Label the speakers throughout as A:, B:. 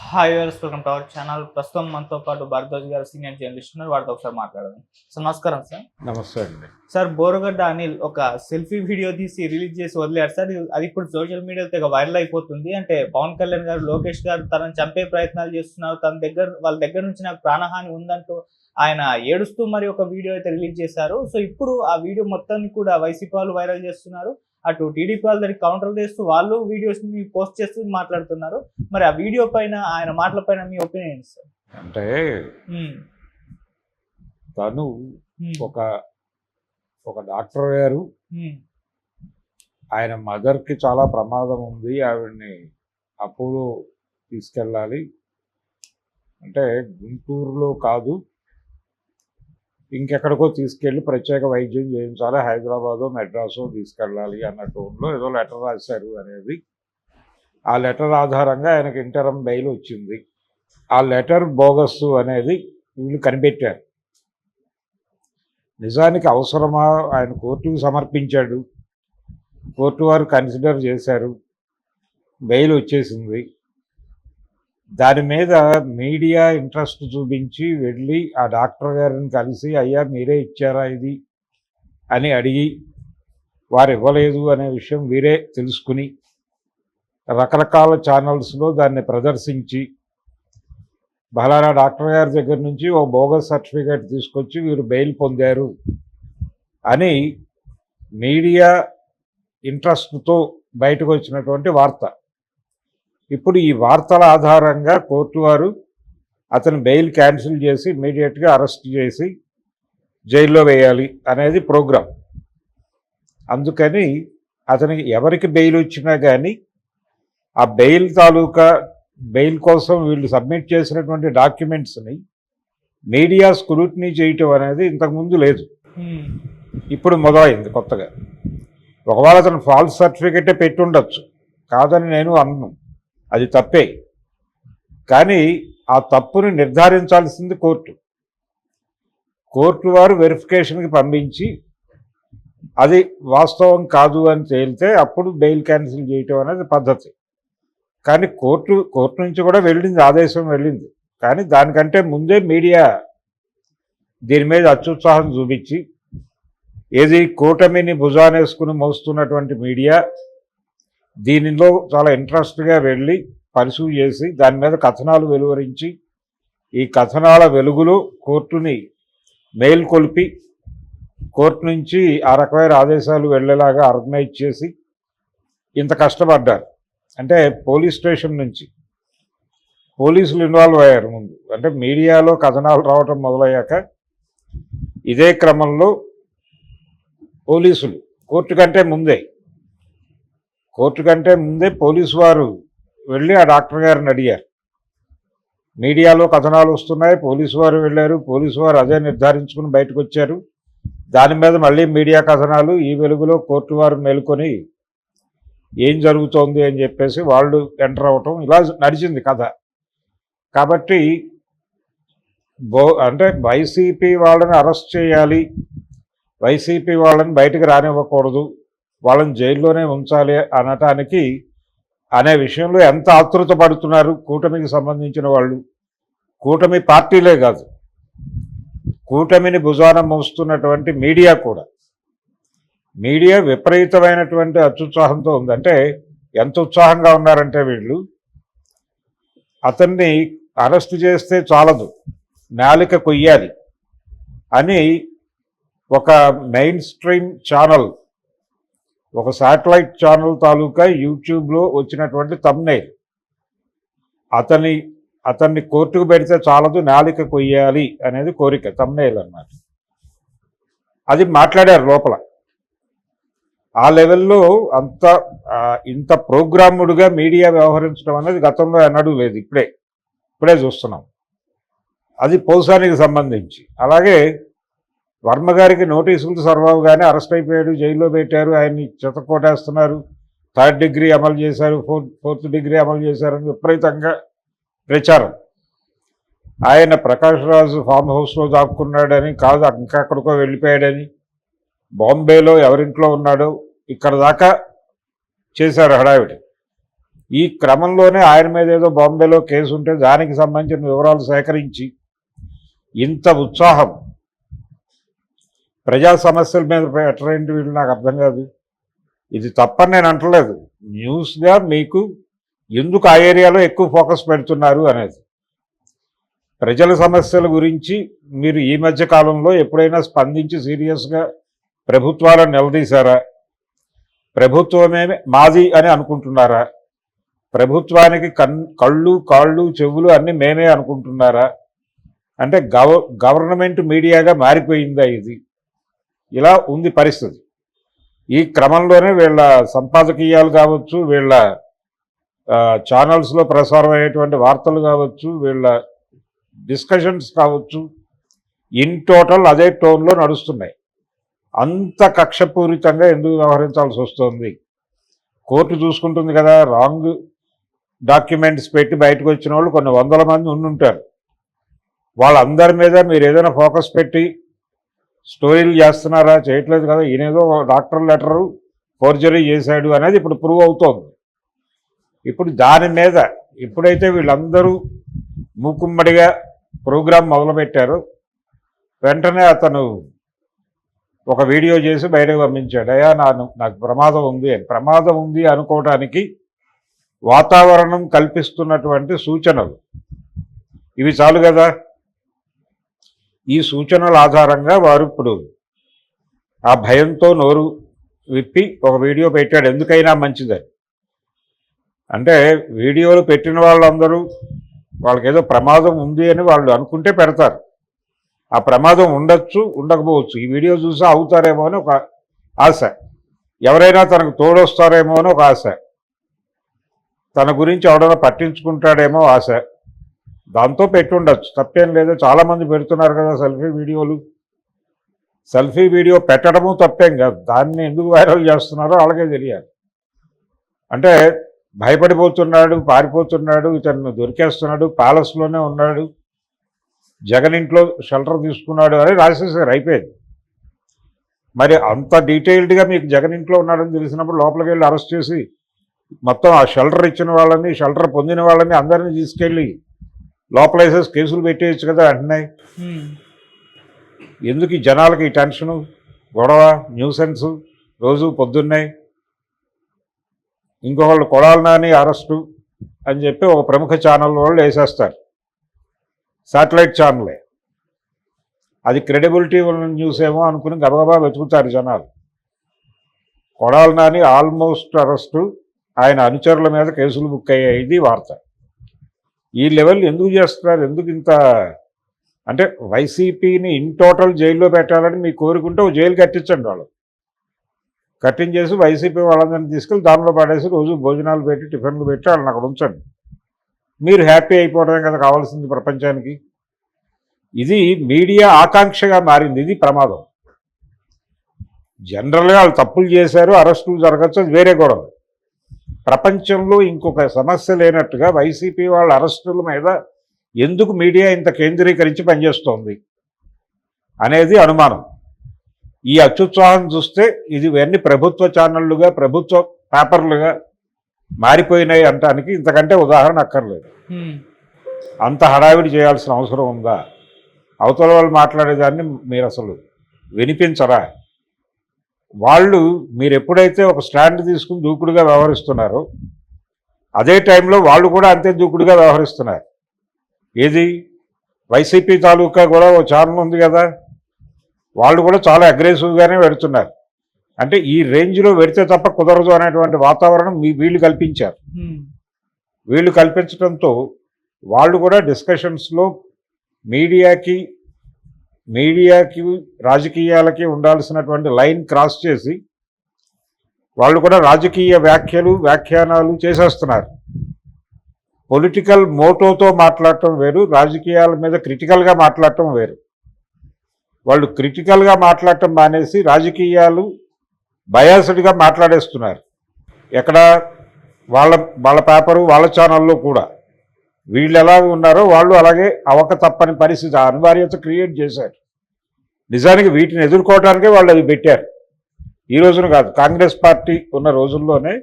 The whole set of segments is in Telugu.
A: Hi viewers, welcome to our channel. ప్రస్తుతం మనతో పాటు భారద్వాజ్ గారు సీనియర్ జర్నలిస్ట్ ఉన్నారు. వారితో ఒకసారి మాట్లాడదాం. సార్ నమస్కారం. సార్
B: నమస్తే అండి.
A: సార్, బోరగడ్డ అనిల్ ఒక సెల్ఫీ వీడియో తీసి రిలీజ్ చేసి వదిలేరు సార్. అది ఇప్పుడు సోషల్ మీడియాలో తెగ వైరల్ అయిపోతుంది. అంటే పవన్ కళ్యాణ్ గారు, లోకేష్ గారు తనని చంపే ప్రయత్నాలు చేస్తున్నారు, వాళ్ళ దగ్గర నుంచి నాకు ప్రాణహాని ఉందంటూ ఆయన ఏడుస్తూ మరి ఒక వీడియో అయితే రిలీజ్ చేశారు. సో ఇప్పుడు ఆ వీడియో మొత్తాన్ని కూడా వైసీపీ వాళ్ళు వైరల్ చేస్తున్నారు. అటు టీడీపీ వాళ్ళు దానికి కౌంటర్ చేస్తూ వాళ్ళు వీడియోస్ ని పోస్ట్ చేస్తూ మాట్లాడుతున్నారు. మరి ఆ వీడియో పైన, ఆయన మాటల పైన మీ ఒపీనియన్ సార్?
B: అంటే తను ఒక ఒక డాక్టర్ గారు, ఆయన మదర్కి చాలా ప్రమాదం ఉంది, ఆవిడ్ని అపోలో తీసుకెళ్ళాలి అంటే గుంటూరులో కాదు ఇంకెక్కడికో తీసుకెళ్ళి ప్రత్యేక వైద్యం చేయించాలి, హైదరాబాదో మెడ్రాసో తీసుకెళ్ళాలి అన్న టోన్లో ఏదో లెటర్ రాశారు అనేది. ఆ లెటర్ ఆధారంగా ఆయనకు ఇంటరమ్ బెయిల్ వచ్చింది. ఆ లెటర్ బోగస్ అనేది వీళ్ళు కనిపెట్టారు. నిజానికి అవసరమా? ఆయన కోర్టుకు సమర్పించాడు, కోర్టు వారు కన్సిడర్ చేశారు, బెయిల్ వచ్చేసింది. దాని మీద మీడియా ఇంట్రెస్ట్ చూపించి వెళ్ళి ఆ డాక్టర్ గారిని కలిసి, అయ్యా మీరే ఇచ్చారా ఇది అని అడిగి, వారు ఇవ్వలేదు అనే విషయం వీరే తెలుసుకుని రకరకాల ఛానల్స్లో దాన్ని ప్రదర్శించి, బలానా డాక్టర్ గారి దగ్గర నుంచి ఓ బోగస్ సర్టిఫికేట్ తీసుకొచ్చి వీరు బెయిల్ పొందారు అని మీడియా ఇంట్రెస్ట్తో బయటకు వచ్చినటువంటి వార్త. ఇప్పుడు ఈ వార్తల ఆధారంగా కోర్టు వారు అతని బెయిల్ క్యాన్సిల్ చేసి ఇమ్మీడియట్గా అరెస్ట్ చేసి జైల్లో వేయాలి అనేది ప్రోగ్రాం. అందుకని అతనికి ఎవరికి బెయిల్ వచ్చినా కానీ ఆ బెయిల్ తాలూకా బెయిల్ కోసం వీళ్ళు సబ్మిట్ చేసినటువంటి డాక్యుమెంట్స్ని మీడియా స్క్రూటినీ చేయటం అనేది ఇంతకుముందు లేదు, ఇప్పుడు మొదలైంది కొత్తగా. ఒకవేళ అతను ఫాల్స్ సర్టిఫికెటే పెట్టి ఉండొచ్చు, కాదని నేను అన్నాను, అది తప్పే. కానీ ఆ తప్పుని నిర్ధారించాల్సింది కోర్టు. కోర్టు వారు వెరిఫికేషన్కి పంపించి అది వాస్తవం కాదు అని తేలితే అప్పుడు బెయిల్ క్యాన్సిల్ చేయటం అనేది పద్ధతి. కానీ కోర్టు నుంచి కూడా వెళ్ళింది, ఆదేశం వెళ్ళింది. కానీ దానికంటే ముందే మీడియా దీని మీద అత్యుత్సాహం చూపించి, ఏది కూటమిని భుజానేసుకుని మోస్తున్నటువంటి మీడియా దీనిలో చాలా ఇంట్రెస్ట్గా వెళ్ళి పరిశూ చేసి దాని మీద కథనాలు వెలువరించి, ఈ కథనాల వెలుగులో కోర్టుని మేల్కొల్పి కోర్టు నుంచి ఆ రకమైన ఆదేశాలు వెళ్ళేలాగా ఆర్గనైజ్ చేసి ఇంత కష్టపడ్డారు. అంటే పోలీస్ స్టేషన్ నుంచి పోలీసులు ఇన్వాల్వ్ అయ్యారు ముందు. అంటే మీడియాలో కథనాలు రావటం మొదలయ్యాక ఇదే క్రమంలో పోలీసులు కోర్టు కంటే ముందే పోలీసు వారు వెళ్ళి ఆ డాక్టర్ గారిని అడిగారు. మీడియాలో కథనాలు వస్తున్నాయి, పోలీసు వారు వెళ్ళారు, పోలీసు వారు అదే నిర్ధారించుకుని బయటకు వచ్చారు. దాని మీద మళ్ళీ మీడియా కథనాలు, ఈ వెలుగులో కోర్టు వారు మేలుకొని ఏం జరుగుతోంది అని చెప్పేసి వాళ్ళు ఎంటర్ అవ్వటం, ఇలా నడిచింది కథ. కాబట్టి అంటే వైసీపీ వాళ్ళని అరెస్ట్ చేయాలి, వైసీపీ వాళ్ళని బయటకు రానివ్వకూడదు, వాళ్ళని జైల్లోనే ఉంచాలి అనే విషయంలో ఎంత ఆతృత పడుతున్నారు కూటమికి సంబంధించిన వాళ్ళు. కూటమి పార్టీలే కాదు, కూటమిని భుజాన మోస్తున్నటువంటి మీడియా కూడా. మీడియా విపరీతమైనటువంటి అత్యుత్సాహంతో ఉంది. అంటే ఎంత ఉత్సాహంగా ఉన్నారంటే వీళ్ళు, అతన్ని అరెస్ట్ చేస్తే చాలదు, నాలిక కొయ్యాలి అని ఒక మెయిన్ స్ట్రీమ్ ఛానల్, ఒక శాటిలైట్ ఛానల్ తాలూకా యూట్యూబ్లో వచ్చినటువంటి థంబ్నెయిల్, అతన్ని కోర్టుకు పెడితే చాలదు, నాలిక కొయ్యాలి అనేది కోరిక, థంబ్నెయిల్ అన్నమాట. అది మాట్లాడారు లోపల. ఆ లెవెల్లో ఇంత ప్రోగ్రాముడుగా మీడియా వ్యవహరించడం అనేది గతంలో ఎన్నడూ లేదు, ఇప్పుడే చూస్తున్నాం. అది పౌసానికి సంబంధించి. అలాగే వర్మ గారికి నోటీసులు సర్వగానే అరెస్ట్ అయిపోయాడు, జైల్లో పెట్టారు, ఆయన్ని చితక్కొట్టేస్తున్నారు, 3rd డిగ్రీ అమలు చేశారు, 4th డిగ్రీ అమలు చేశారని విపరీతంగా ప్రచారం. ఆయన ప్రకాష్ రాజు ఫామ్ హౌస్లో దాక్కున్నాడని కాదు, ఇంకా ఎక్కడికో వెళ్ళిపోయాడని, బాంబేలో ఎవరింట్లో ఉన్నాడో ఇక్కడ దాకా చేశారు హడావిడి. ఈ క్రమంలోనే ఆయన మీద ఏదో బాంబేలో కేసు ఉంటే దానికి సంబంధించిన వివరాలు సేకరించి ఇంత ఉత్సాహం ప్రజా సమస్యల మీద పెట్టరేంటి వీళ్ళు, నాకు అర్థం కాదు. ఇది తప్పని నేను అంటలేదు, న్యూస్గా మీకు ఎందుకు ఆ ఏరియాలో ఎక్కువ ఫోకస్ పెడుతున్నారు అనేది. ప్రజల సమస్యల గురించి మీరు ఈ మధ్య కాలంలో ఎప్పుడైనా స్పందించి సీరియస్గా ప్రభుత్వాలను నిలదీశారా? ప్రభుత్వమే మాది అని అనుకుంటున్నారా? ప్రభుత్వానికి కళ్ళు కాళ్ళు చెవులు అన్నీ మేమే అనుకుంటున్నారా? అంటే గవర్నమెంట్ మీడియాగా మారిపోయిందా ఇది? ఇలా ఉంది పరిస్థితి. ఈ క్రమంలోనే వీళ్ళ సంపాదకీయాలు కావచ్చు, వీళ్ళ ఛానల్స్లో ప్రసారం అయ్యేటువంటి వార్తలు కావచ్చు, వీళ్ళ డిస్కషన్స్ కావచ్చు, ఇన్ టోటల్ అదే టోన్లో నడుస్తున్నాయి. అంత కక్షపూరితంగా ఎందుకు వ్యవహరించాల్సి వస్తుంది? కోర్టు చూసుకుంటుంది కదా. రాంగ్ డాక్యుమెంట్స్ పెట్టి బయటకు వచ్చిన వాళ్ళు కొన్ని వందల మంది ఉండుంటారు. వాళ్ళందరి మీద మీరు ఏదైనా ఫోకస్ పెట్టి స్టోరీలు చేస్తున్నారా? చేయట్లేదు కదా. ఈయనేదో డాక్టర్ లెటరు ఫోర్జరీ చేశాడు అనేది ఇప్పుడు ప్రూవ్ అవుతోంది. ఇప్పుడు దాని మీద ఎప్పుడైతే వీళ్ళందరూ మూకుమ్మడిగా ప్రోగ్రాం మొదలుపెట్టారో వెంటనే అతను ఒక వీడియో చేసి బయటకు పంపించాడు. అయ్యా నాకు ప్రమాదం ఉంది అని. ప్రమాదం ఉంది అనుకోవడానికి వాతావరణం కల్పిస్తున్నటువంటి సూచనలు ఇవి చాలు కదా. ఈ సూచనల ఆధారంగా వారు ఇప్పుడు ఆ భయంతో నోరు విప్పి ఒక వీడియో పెట్టాడు, ఎందుకైనా మంచిదని. అంటే వీడియోలు పెట్టిన వాళ్ళందరూ వాళ్ళకేదో ప్రమాదం ఉంది అని వాళ్ళు అనుకుంటే పెడతారు. ఆ ప్రమాదం ఉండొచ్చు, ఉండకపోవచ్చు. ఈ వీడియో చూసి అవుతారేమో అని ఒక ఆశ, ఎవరైనా తనకు తోడొస్తారేమో అని ఒక ఆశ, తన గురించి ఎవడైనా పట్టించుకుంటాడేమో ఆశ, దాంతో పెట్టుండొచ్చు. తప్పేం లేదు. చాలామంది పెడుతున్నారు కదా సెల్ఫీ వీడియోలు. సెల్ఫీ వీడియో పెట్టడము తప్పేం కాదు. దాన్ని ఎందుకు వైరల్ చేస్తున్నారో వాళ్ళకే తెలియాలి. అంటే భయపడిపోతున్నాడు, పారిపోతున్నాడు, ఇతను దొరికేస్తున్నాడు, ప్యాలెస్లోనే ఉన్నాడు, జగన్ ఇంట్లో షెల్టర్ తీసుకున్నాడు అని రాసేసారు, అయిపోయింది. మరి అంత డీటెయిల్డ్గా మీకు జగన్ ఇంట్లో ఉన్నాడని తెలిసినప్పుడు లోపలికి వెళ్ళి అరెస్ట్ చేసి మొత్తం ఆ షెల్టర్ ఇచ్చిన వాళ్ళని, షెల్టర్ పొందిన వాళ్ళని అందరినీ తీసుకెళ్ళి లోపల వేసేసి కేసులు పెట్టేయచ్చు కదా అంటున్నాయి. ఎందుకు ఈ జనాలకి ఈ టెన్షను, గొడవ, న్యూసెన్స్ రోజు పొద్దున్నే? ఇంకొకళ్ళు కొడాలి నాని అరెస్టు అని చెప్పి ఒక ప్రముఖ ఛానల్ వాళ్ళు వేసేస్తారు, శాటిలైట్ ఛానలే. అది క్రెడిబిలిటీ ఉన్న న్యూస్ ఏమో అనుకుని గబగబా వెతుకుతారు జనాలు. కొడాలి నాని ఆల్మోస్ట్ అరెస్టు, ఆయన అనుచరుల మీద కేసులు బుక్ అయ్యాయి, ఇది వార్త. ఈ లెవెల్ ఎందుకు చేస్తున్నారు? ఎందుకు ఇంత? అంటే వైసీపీని ఇన్ టోటల్ జైల్లో పెట్టాలని మీ కోరుకుంటే ఒక జైలు కట్టించండి. వాళ్ళు కట్టించేసి వైసీపీ వాళ్ళందరినీ తీసుకెళ్ళి దానిలో పడేసి రోజు భోజనాలు పెట్టి టిఫిన్లు పెట్టి వాళ్ళని అక్కడ ఉంచండి. మీరు హ్యాపీ అయిపోవడమే కదా కావాల్సింది ప్రపంచానికి. ఇది మీడియా ఆకాంక్షగా మారింది. ఇది ప్రమాదం. జనరల్గా వాళ్ళు తప్పులు చేశారు, అరెస్టులు జరగచ్చు, అది వేరే గొడవ. ప్రపంచంలో ఇంకొక సమస్య లేనట్టుగా వైసీపీ వాళ్ళ అరెస్టుల మీద ఎందుకు మీడియా ఇంత కేంద్రీకరించి పనిచేస్తోంది అనేది అనుమానం. ఈ అత్యుత్సాహం చూస్తే ఇది ఇవన్నీ ప్రభుత్వ ఛానళ్లుగా, ప్రభుత్వ పేపర్లుగా మారిపోయినాయి అంటానికి ఇంతకంటే ఉదాహరణ అక్కర్లేదు. అంత హడావిడి చేయాల్సిన అవసరం ఉందా? అవతల వాళ్ళు మాట్లాడేదాన్ని మీరు అసలు వినిపించరా? వాళ్ళు మీరు ఎప్పుడైతే ఒక స్టాండ్ తీసుకుని దూకుడుగా వ్యవహరిస్తున్నారో అదే టైంలో వాళ్ళు కూడా అంతే దూకుడుగా వ్యవహరిస్తున్నారు. ఏది? వైసీపీ తాలూకా కూడా ఓ ఛానల్ ఉంది కదా, వాళ్ళు కూడా చాలా అగ్రెసివ్గానే పెడుతున్నారు. అంటే ఈ రేంజ్లో పెడితే తప్ప కుదరదు అనేటువంటి వాతావరణం వీళ్ళు కల్పించారు. వీళ్ళు కల్పించడంతో వాళ్ళు కూడా డిస్కషన్స్లో మీడియాకి రాజకీయాలకి ఉండాల్సినటువంటి లైన్ క్రాస్ చేసి వాళ్ళు కూడా రాజకీయ వ్యాఖ్యానాలు చేసేస్తున్నారు. పొలిటికల్ మోటోతో మాట్లాడటం వేరు, రాజకీయాల మీద క్రిటికల్గా మాట్లాడటం వేరు. వాళ్ళు క్రిటికల్గా మాట్లాడటం మానేసి రాజకీయాలు బయాస్డ్గా మాట్లాడేస్తున్నారు. ఎక్కడ? వాళ్ళ పేపరు, వాళ్ళ ఛానల్లో కూడా వీళ్ళు ఎలా ఉన్నారో వాళ్ళు అలాగే అవకతప్పని పరిస్థితి, అనివార్యత క్రియేట్ చేశారు. నిజానికి వీటిని ఎదుర్కోవడానికే వాళ్ళు అవి పెట్టారు. ఈ రోజున కాదు, కాంగ్రెస్ పార్టీ ఉన్న రోజుల్లోనే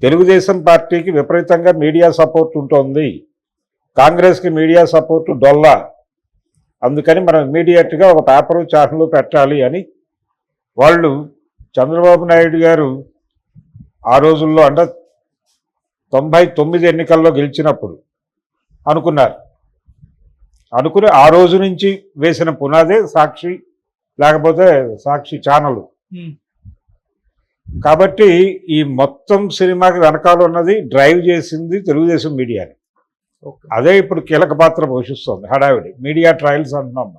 B: తెలుగుదేశం పార్టీకి విపరీతంగా మీడియా సపోర్ట్ ఉంటుంది, కాంగ్రెస్కి మీడియా సపోర్టు డొల్లా, అందుకని మనం ఇమ్మీడియట్గా ఒక పేపరు ఛానల్ పెట్టాలి అని వాళ్ళు చంద్రబాబు నాయుడు గారు ఆ రోజుల్లో అంటే 99 ఎన్నికల్లో గెలిచినప్పుడు అనుకుని ఆ రోజు నుంచి వేసిన పునాదే సాక్షి, లేకపోతే సాక్షి ఛానల్. కాబట్టి ఈ మొత్తం సినిమాకి వెనకాల ఉన్నది డ్రైవ్ చేసింది తెలుగుదేశం మీడియాని. అదే ఇప్పుడు కీలక పాత్ర పోషిస్తుంది. హడావిడి మీడియా ట్రయల్స్ అంటున్నాం.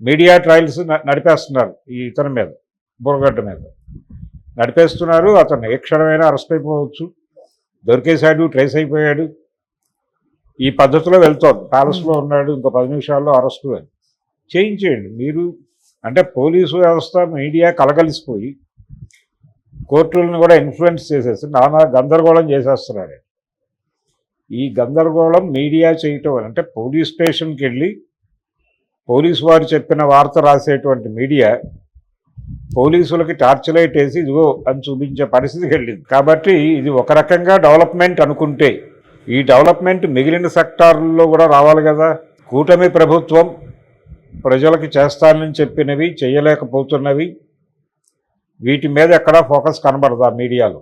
B: మీడియా ట్రయల్స్ నడిపేస్తున్నారు ఈ ఇతని మీద, బుర్రగడ్డ మీద నడిపేస్తున్నారు. అతను ఏ క్షణమైనా అరెస్ట్ అయిపోవచ్చు, దొరికేశాడు, ట్రేస్ అయిపోయాడు, ఈ పద్ధతిలో వెళ్తోంది. ప్యాలెస్లో ఉన్నాడు, ఇంకో 10 నిమిషాల్లో అరెస్టు అని చేయించేయండి మీరు. అంటే పోలీసు వ్యవస్థ మీడియా కలగలిసిపోయి కోర్టులను కూడా ఇన్ఫ్లుయెన్స్ చేసేసి నానా గందరగోళం చేసేస్తున్నాడు. ఈ గందరగోళం మీడియా చేయటం అంటే పోలీస్ స్టేషన్కి వెళ్ళి పోలీసు వారు చెప్పిన వార్త రాసేటువంటి మీడియా పోలీసులకి టార్చ్ లైట్ వేసి ఇదిగో అని చూపించే పరిస్థితికి వెళ్ళింది. కాబట్టి ఇది ఒక రకంగా డెవలప్మెంట్ అనుకుంటే ఈ డెవలప్మెంట్ మిగిలిన సెక్టార్లలో కూడా రావాలి కదా. కూటమి ప్రభుత్వం ప్రజలకి చేస్తానని చెప్పినవి చేయలేకపోతున్నవి, వీటి మీద ఎక్కడా ఫోకస్ కనబడదా మీడియాలో.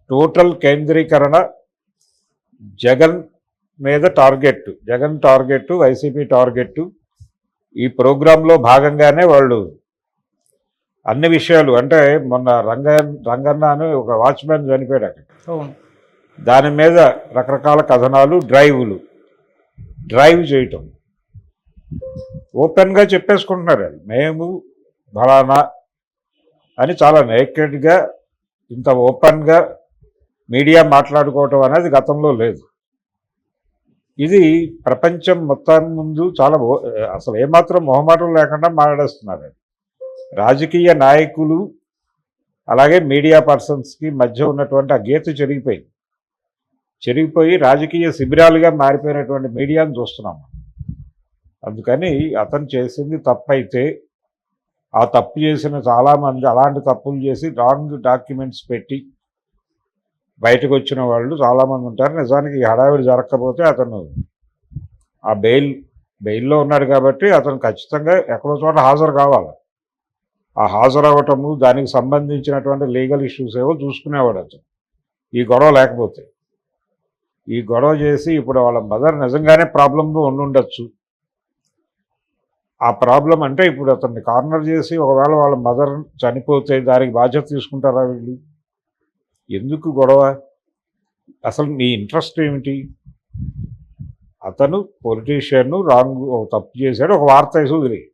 B: టోటల్ కేంద్రీకరణ జగన్ మీద target, Jagan target, YCP target. ఈ ప్రోగ్రాంలో భాగంగానే వాళ్ళు అన్ని విషయాలు అంటే మొన్న రంగన్న అని ఒక వాచ్మెన్ చనిపోయాడు అక్కడ, దాని మీద రకరకాల కథనాలు, డ్రైవ్ చేయటం ఓపెన్గా చెప్పేసుకుంటున్నారు. మేము బలానా అని చాలా నేకెడ్గా ఇంత ఓపెన్గా మీడియా మాట్లాడుకోవటం అనేది గతంలో లేదు. ఇది ప్రపంచం మొత్తం ముందు చాలా అసలు ఏమాత్రం మొహమాటం లేకుండా మాట్లాడేస్తున్నారు. రాజకీయ నాయకులు అలాగే మీడియా పర్సన్స్కి మధ్య ఉన్నటువంటి ఆ గీత చెరిగిపోయి రాజకీయ శిబిరాలుగా మారిపోయినటువంటి మీడియాను చూస్తున్నాము. అందుకని అతను చేసింది తప్పైతే ఆ తప్పు చేసిన చాలామంది అలాంటి తప్పులు చేసి రాంగ్ డాక్యుమెంట్స్ పెట్టి బయటకు వచ్చిన వాళ్ళు చాలామంది ఉంటారు. నిజానికి ఈ హడావిడి జరగకపోతే అతను ఆ బెయిల్లో ఉన్నాడు కాబట్టి అతను ఖచ్చితంగా ఎక్కడో చోట హాజరు కావాలి. ఆ హాజరు అవ్వటము, దానికి సంబంధించినటువంటి లీగల్ ఇష్యూస్ ఏవో చూసుకునేవాడు అతను. ఈ గొడవ లేకపోతే ఈ గొడవ చేసి ఇప్పుడు వాళ్ళ మదర్ నిజంగానే ప్రాబ్లంలో ఉండుండొచ్చు. ఆ ప్రాబ్లం అంటే ఇప్పుడు అతన్ని కార్నర్ చేసి ఒకవేళ వాళ్ళ మదర్ చనిపోతే దానికి బాధ్యత తీసుకుంటారా వీళ్ళు? ఎందుకు గొడవ? అసలు మీ ఇంట్రెస్ట్ ఏమిటి? అతను పొలిటీషియన్ రాంగ్ తప్పు చేశాడు, ఒక వార్త వేసి వదిలేయి.